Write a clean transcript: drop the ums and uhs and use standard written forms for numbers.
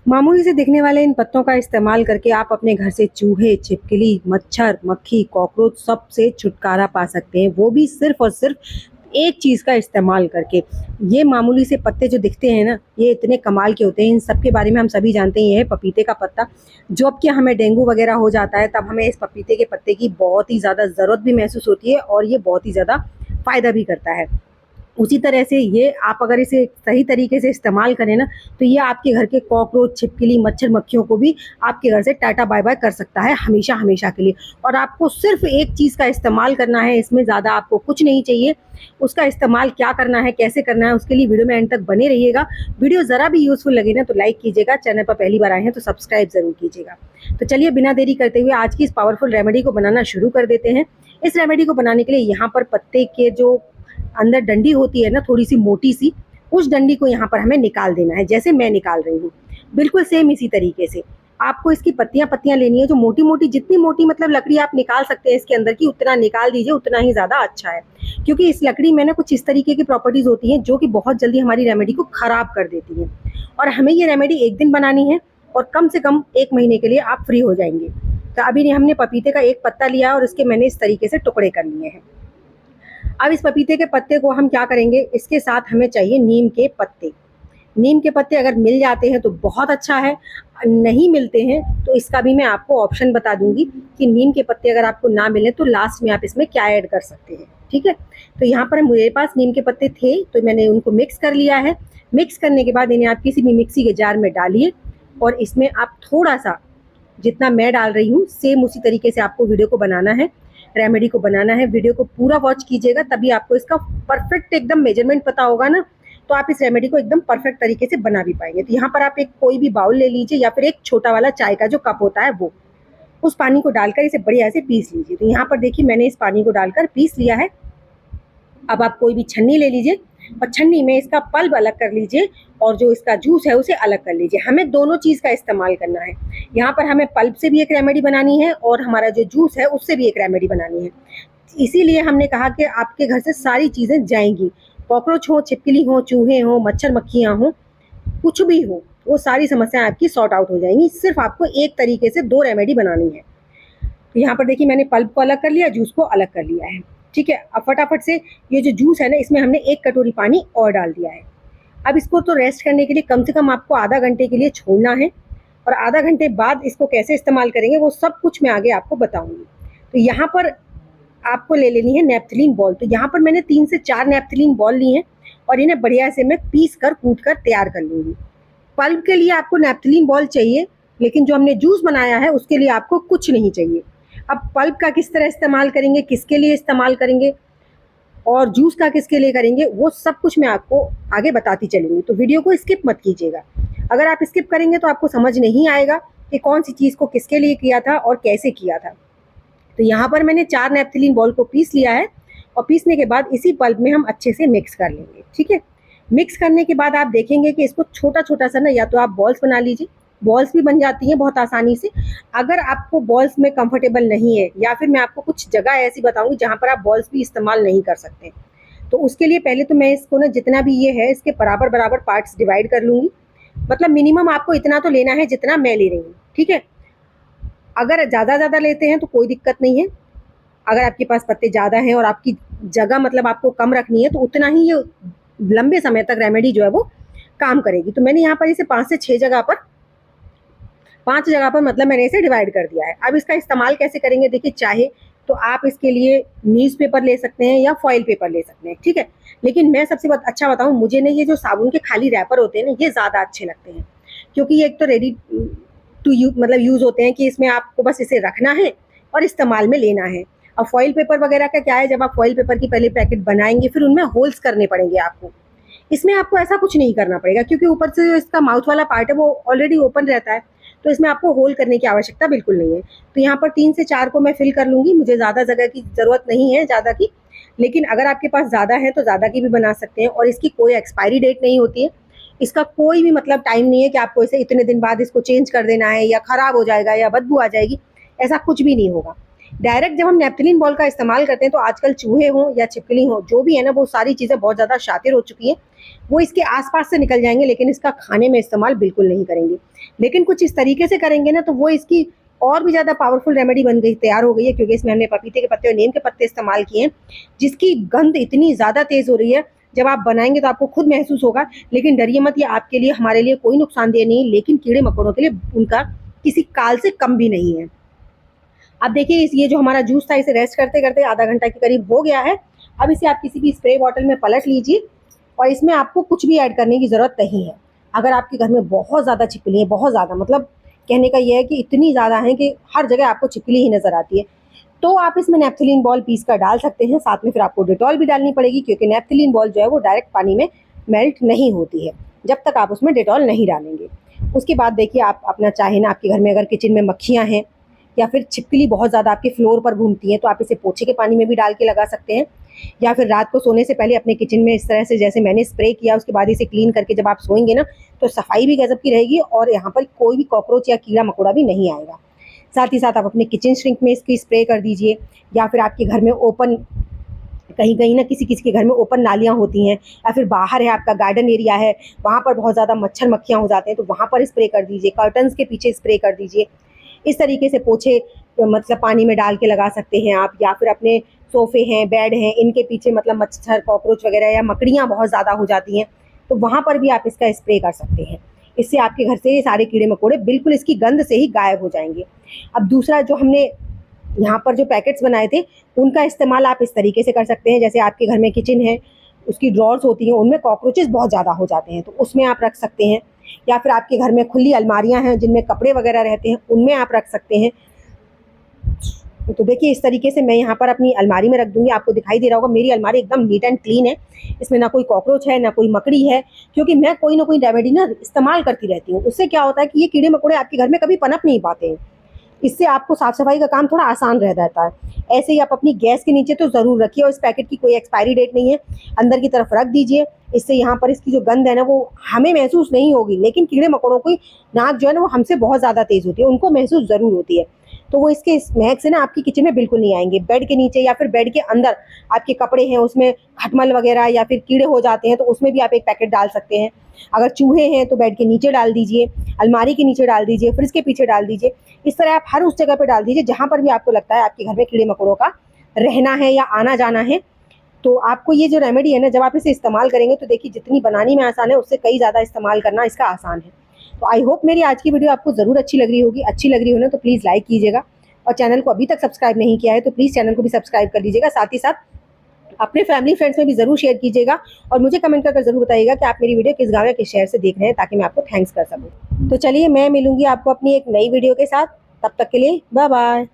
मामूली से दिखने वाले इन पत्तों का इस्तेमाल करके आप अपने घर से चूहे, छिपकली, मच्छर, मक्खी, कॉकरोच सब से छुटकारा पा सकते हैं, वो भी सिर्फ़ और सिर्फ़ एक चीज़ का इस्तेमाल करके। ये मामूली से पत्ते जो दिखते हैं ना, ये इतने कमाल के होते हैं, इन सब के बारे में हम सभी जानते हैं, ये है पपीते का पत्ता। जब कि हमें डेंगू वगैरह हो जाता है, तब हमें इस पपीते के पत्ते की बहुत ही ज़्यादा ज़रूरत भी महसूस होती है और ये बहुत ही ज़्यादा फ़ायदा भी करता है। उसी तरह से ये आप अगर इसे सही तरीके से इस्तेमाल करें ना, तो ये आपके घर के कॉकरोच, छिपकली, मच्छर, मक्खियों को भी आपके घर से टाटा बाय-बाय कर सकता है हमेशा, हमेशा के लिए। और आपको सिर्फ़ एक चीज़ का इस्तेमाल करना है, इसमें ज़्यादा आपको कुछ नहीं चाहिए। उसका इस्तेमाल क्या करना है, कैसे करना है, उसके लिए वीडियो में एंड तक बने रहिएगा। वीडियो ज़रा भी यूज़फुल लगे ना तो लाइक कीजिएगा, चैनल पर पहली बार आए हैं तो सब्सक्राइब ज़रूर कीजिएगा। तो चलिए बिना देरी करते हुए आज की इस पावरफुल रेमेडी को बनाना शुरू कर देते हैं। इस रेमेडी को बनाने के लिए यहाँ पर पत्ते के जो अंदर डंडी होती है ना थोड़ी-सी मोटी-सी, उस डंडी को यहाँ पर हमें निकाल देना है, जैसे मैं निकाल रही हूँ। बिल्कुल सेम इसी तरीके से। आपको इसकी पत्तियाँ-पत्तियाँ लेनी है जो मोटी-मोटी जितनी मोटी मतलब लकड़ी आप निकाल सकते हैं इसके अंदर की उतना निकाल दीजिए, उतना ही ज़्यादा अच्छा है। क्योंकि इस लकड़ी में ना कुछ इस तरीके की प्रॉपर्टीज़ होती हैं जो कि बहुत जल्दी हमारी रेमेडी को खराब कर देती हैं। और हमें ये रेमेडी 1 दिन बनानी है और कम से कम 1 महीने के लिए आप फ्री हो जाएँगे। तो अभी हमने पपीते का एक पत्ता लिया और इसके मैंने इस तरीके से टुकड़े कर लिए हैं। अब इस पपीते के पत्ते को हम क्या करेंगे, इसके साथ हमें चाहिए नीम के पत्ते। नीम के पत्ते अगर मिल जाते हैं तो बहुत अच्छा है, नहीं मिलते हैं तो इसका भी मैं आपको ऑप्शन बता दूँगी कि नीम के पत्ते अगर आपको ना मिले तो लास्ट में आप इसमें क्या ऐड कर सकते हैं, ठीक है? तो यहाँ पर मेरे पास नीम के पत्ते थे तो मैंने उनको मिक्स कर लिया है। मिक्स करने के बाद इन्हें आप किसी भी मिक्सी के जार में डालिए और इसमें आप थोड़ा-सा जितना मैं डाल रही हूँ सेम उसी तरीके से आपको वीडियो को बनाना है, रेमेडी को बनाना है। वीडियो को पूरा वॉच कीजिएगा तभी आपको इसका परफेक्ट एकदम मेजरमेंट पता होगा ना, तो आप इस रेमेडी को एकदम परफेक्ट तरीके से बना भी पाएँगे। तो यहाँ पर आप एक कोई भी बाउल ले लीजिए या फिर एक छोटा वाला चाय का जो कप होता है वो। उस पानी को डालकर इसे बढ़िया से पीस लीजिए। तो यहाँ पर देखिए मैंने इस पानी को डालकर पीस लिया है। अब आप कोई भी छन्नी ले लीजिए और छन्नी में इसका पल्प अलग कर लीजिए और जो इसका जूस है उसे अलग कर लीजिए। हमें दोनों चीज़ का इस्तेमाल करना है। यहाँ पर हमें पल्प से भी एक रेमेडी बनानी है और हमारा जो जूस है उससे भी एक रेमेडी बनानी है। इसीलिए हमने कहा कि आपके घर से सारी चीज़ें जाएँगी। कॉकरोच हो, छिपकली हो, चूहे हों, मच्छर मक्खियाँ हों, कुछ भी हो, वो सारी समस्याएँ आपकी सॉर्ट आउट हो जाएँगी। सिर्फ़ आपको एक तरीके से 2 रेमेडी बनानी है। तो यहाँ पर देखिए मैंने पल्प को अलग कर लिया, जूस को अलग कर लिया है। ठीक है, अब फटाफट से ये जो जूस है ना इसमें हमने 1 कटोरी पानी और डाल दिया है। अब इसको तो रेस्ट करने के लिए कम से कम आपको आधा घंटे के लिए छोड़ना है और आधा घंटे बाद इसको कैसे इस्तेमाल करेंगे वो सब कुछ मैं आगे आपको बताऊँगी। तो यहाँ पर आपको ले लेनी है नैप्थलीन बॉल। तो यहाँ पर मैंने 3 से 4 नैप्थलीन बॉल ली हैं और इन्हें बढ़िया से मैं पीस कर, कूट कर तैयार कर लूँगी। पल्प के लिए आपको नैप्थलीन बॉल चाहिए, लेकिन जो हमने जूस बनाया है उसके लिए आपको कुछ नहीं चाहिए। अब पल्प का किस तरह इस्तेमाल करेंगे, किसके लिए इस्तेमाल करेंगे और जूस का किसके लिए करेंगे, वो सब कुछ मैं आपको आगे बताती चलूँगी। तो वीडियो को स्किप मत कीजिएगा। अगर आप स्किप करेंगे तो आपको समझ नहीं आएगा कि कौन-सी चीज़ को किसके लिए किया था और कैसे किया था। तो यहाँ पर मैंने 4 नैप्थलीन बॉल को पीस लिया है और पीसने के बाद इसी पल्प में हम अच्छे से मिक्स कर लेंगे, ठीक है? मिक्स करने के बाद आप देखेंगे कि इसको छोटा-छोटा सा ना या तो आप बॉल्स बना लीजिए, बॉल्स भी बन जाती हैं बहुत आसानी से। अगर आपको बॉल्स में कंफर्टेबल नहीं है या फिर मैं आपको कुछ जगह ऐसी बताऊँगी जहाँ पर आप बॉल्स भी इस्तेमाल नहीं कर सकते। तो उसके लिए पहले तो मैं इसको ना जितना भी ये है इसके बराबर-बराबर पार्ट्स डिवाइड कर लूँगी। मतलब मिनिमम आपको इतना तो लेना है जितना मैं ले रही हूँ, ठीक है? अगर ज़्यादा लेते हैं तो कोई दिक्कत नहीं है। अगर आपके पास पत्ते ज़्यादा हैं और आपकी जगह मतलब आपको कम रखनी है तो उतना ही ये लंबे समय तक रेमेडी जो है वो काम करेगी। तो मैंने यहाँ पर इसे 5 से 6 जगह पर 5 जगह पर मतलब मैंने इसे डिवाइड कर दिया है। अब इसका इस्तेमाल कैसे करेंगे देखिए, चाहे तो आप इसके लिए न्यूज़पेपर ले सकते हैं या फॉइल पेपर ले सकते हैं, ठीक है? लेकिन मैं सबसे अच्छा बताऊँ, मुझे ना ये जो साबुन के खाली रैपर होते हैं ना ये ज़्यादा अच्छे लगते हैं। क्योंकि ये एक तो रेडी टू मतलब यूज़ होते हैं कि इसमें आपको बस इसे रखना है और इस्तेमाल में लेना है। अब फॉइल पेपर वगैरह का क्या है, जब आप फॉइल पेपर की पहले पैकेट बनाएँगे फिर उनमें होल्स करने पड़ेंगे आपको। इसमें आपको ऐसा कुछ नहीं करना पड़ेगा क्योंकि ऊपर से जो इसका माउथ वाला पार्ट है वो ऑलरेडी ओपन रहता है, तो इसमें आपको होल करने की आवश्यकता बिल्कुल नहीं है। तो यहाँ पर 3 से 4 को मैं फिल कर लूँगी, मुझे ज़्यादा जगह की ज़रूरत नहीं है ज़्यादा की। लेकिन अगर आपके पास ज़्यादा है तो ज़्यादा की भी बना सकते हैं और इसकी कोई एक्सपायरी डेट नहीं होती है। इसका कोई भी मतलब टाइम नहीं है कि आपको इसे इतने दिन बाद इसको चेंज कर देना है या ख़राब हो जाएगा या बदबू आ जाएगी, ऐसा कुछ भी नहीं होगा। डायरेक्ट जब हम नेपथलीन बॉल का इस्तेमाल करते हैं तो आजकल चूहे हों या छिपकली हों, जो भी है ना, वो सारी चीज़ें बहुत ज़्यादा शातिर हो चुकी हैं, वो इसके आसपास से निकल जाएंगे, लेकिन इसका खाने में इस्तेमाल बिल्कुल नहीं करेंगे। लेकिन कुछ इस तरीके से करेंगे ना, तो वो इसकी और भी ज़्यादा पावरफुल रेमेडी बन गई, तैयार हो गई है, क्योंकि इसमें हमने पपीते के पत्ते और नीम के पत्ते इस्तेमाल किए हैं, जिसकी गंध इतनी ज़्यादा तेज़ हो रही है, जब आप बनाएंगे तो आपको खुद महसूस होगा। लेकिन डरिए मत, ये आपके लिए, हमारे लिए कोई नुकसानदेह नहीं, लेकिन कीड़े मकोड़ों के लिए उनका किसी काल से कम भी नहीं है। अब देखिए, ये जो हमारा जूस था, इसे रेस्ट करते करते आधा घंटा के करीब हो गया है। अब इसे आप किसी भी स्प्रे बॉटल में पलट लीजिए, और इसमें आपको कुछ भी ऐड करने की ज़रूरत नहीं है। अगर आपके घर में बहुत ज़्यादा छिपकली है, बहुत ज़्यादा, मतलब कहने का ये है कि इतनी ज़्यादा है कि हर जगह आपको छिपकली ही नज़र आती है, तो आप इसमें नेपथलीन बॉल पीस कर डाल सकते हैं। साथ में फिर आपको डेटॉल भी डालनी पड़ेगी, क्योंकि नेपथलीन बॉल जो है वो डायरेक्ट पानी में मेल्ट नहीं होती है जब तक आप उसमें डेटॉल नहीं डालेंगे। उसके बाद देखिए, आप अपना चाहे ना, आपके घर में अगर किचन में मक्खियाँ हैं या फिर छिपकली बहुत ज़्यादा आपके फ्लोर पर घूमती हैं, तो आप इसे पोछे के पानी में भी डाल के लगा सकते हैं, या फिर रात को सोने से पहले अपने किचन में इस तरह से, जैसे मैंने स्प्रे किया, उसके बाद इसे क्लीन करके जब आप सोएंगे ना, तो सफाई भी गजब की रहेगी और यहाँ पर कोई भी कॉकरोच या कीड़ा मकोड़ा भी नहीं आएगा। साथ ही साथ आप अपने किचन श्रिंक में इसकी स्प्रे कर दीजिए, या फिर आपके घर में ओपन, कहीं कहीं ना किसी किसी के घर में ओपन नालियाँ होती हैं, या फिर बाहर है आपका गार्डन एरिया है, वहाँ पर बहुत ज़्यादा मच्छर मक्खियाँ हो जाते हैं, तो वहाँ पर स्प्रे कर दीजिए, कर्टन्स के पीछे स्प्रे कर दीजिए। इस तरीके से पोछे मतलब पानी में डाल के लगा सकते हैं आप, या फिर अपने सोफ़े हैं, बेड हैं, इनके पीछे मतलब मच्छर, कॉकरोच वगैरह या मकड़ियाँ बहुत ज़्यादा हो जाती हैं, तो वहाँ पर भी आप इसका स्प्रे कर सकते हैं। इससे आपके घर से ये सारे कीड़े मकोड़े बिल्कुल इसकी गंध से ही गायब हो जाएंगे। अब दूसरा, जो हमने यहाँ पर जो पैकेट्स बनाए थे, उनका इस्तेमाल आप इस तरीके से कर सकते हैं, जैसे आपके घर में किचन है, उसकी ड्रॉर्स होती हैं, उनमें कॉकरोचेस बहुत ज़्यादा हो जाते हैं, तो उसमें आप रख सकते हैं, या फिर आपके घर में खुली अलमारियाँ हैं जिनमें कपड़े वगैरह रहते हैं, उनमें आप रख सकते हैं। तो देखिए, इस तरीके से मैं यहाँ पर अपनी अलमारी में रख दूँगी, आपको दिखाई दे रहा होगा मेरी अलमारी एकदम नीट एंड क्लीन है, इसमें ना कोई कॉकरोच है, ना कोई मकड़ी है, क्योंकि मैं कोई ना कोई रेमेडी ना इस्तेमाल करती रहती हूँ। उससे क्या होता है कि ये कीड़े मकोड़े आपके घर में कभी पनप नहीं पाते हैं, इससे आपको साफ सफाई का काम थोड़ा आसान रह जाता है। ऐसे ही आप अपनी गैस के नीचे तो ज़रूर रखिए, और इस पैकेट की कोई एक्सपायरी डेट नहीं है, अंदर की तरफ रख दीजिए। इससे यहाँ पर इसकी जो गंध है ना, वो हमें महसूस नहीं होगी, लेकिन कीड़े मकोड़ों की नाक जो है ना, वो हमसे बहुत ज़्यादा तेज़ होती है, उनको महसूस ज़रूर होती है, तो वो इसके महक से ना आपकी किचन में बिल्कुल नहीं आएंगे। बेड के नीचे या फिर बेड के अंदर आपके कपड़े हैं, उसमें खटमल वगैरह या फिर कीड़े हो जाते हैं, तो उसमें भी आप एक पैकेट डाल सकते हैं। अगर चूहे हैं तो बेड के नीचे डाल दीजिए, अलमारी के नीचे डाल दीजिए, फ्रिज के पीछे डाल दीजिए। इस तरह आप हर उस जगह पे डाल दीजिए जहाँ पर भी आपको लगता है आपके घर में कीड़े मकोड़ों का रहना है या आना जाना है। तो आपको ये जो रेमेडी है ना, जब आप इसे इस्तेमाल करेंगे, तो देखिए, जितनी बनाने में आसान है, उससे कई ज़्यादा इस्तेमाल करना इसका आसान है। तो आई होप मेरी आज की वीडियो आपको ज़रूर अच्छी लग रही होगी। अच्छी लग रही हो ना, तो प्लीज़ लाइक कीजिएगा, और चैनल को अभी तक सब्सक्राइब नहीं किया है तो प्लीज़ चैनल को भी सब्सक्राइब कर लीजिएगा। साथ ही साथ अपने फैमिली फ्रेंड्स में भी ज़रूर शेयर कीजिएगा, और मुझे कमेंट कर ज़रूर बताइएगा कि आप मेरी वीडियो किस गाँव या किस शहर से देख रहे हैं, ताकि मैं आपको थैंक्स कर सकूँ। तो चलिए, मैं मिलूँगी आपको अपनी एक नई वीडियो के साथ, तब तक के लिए बाय बाय।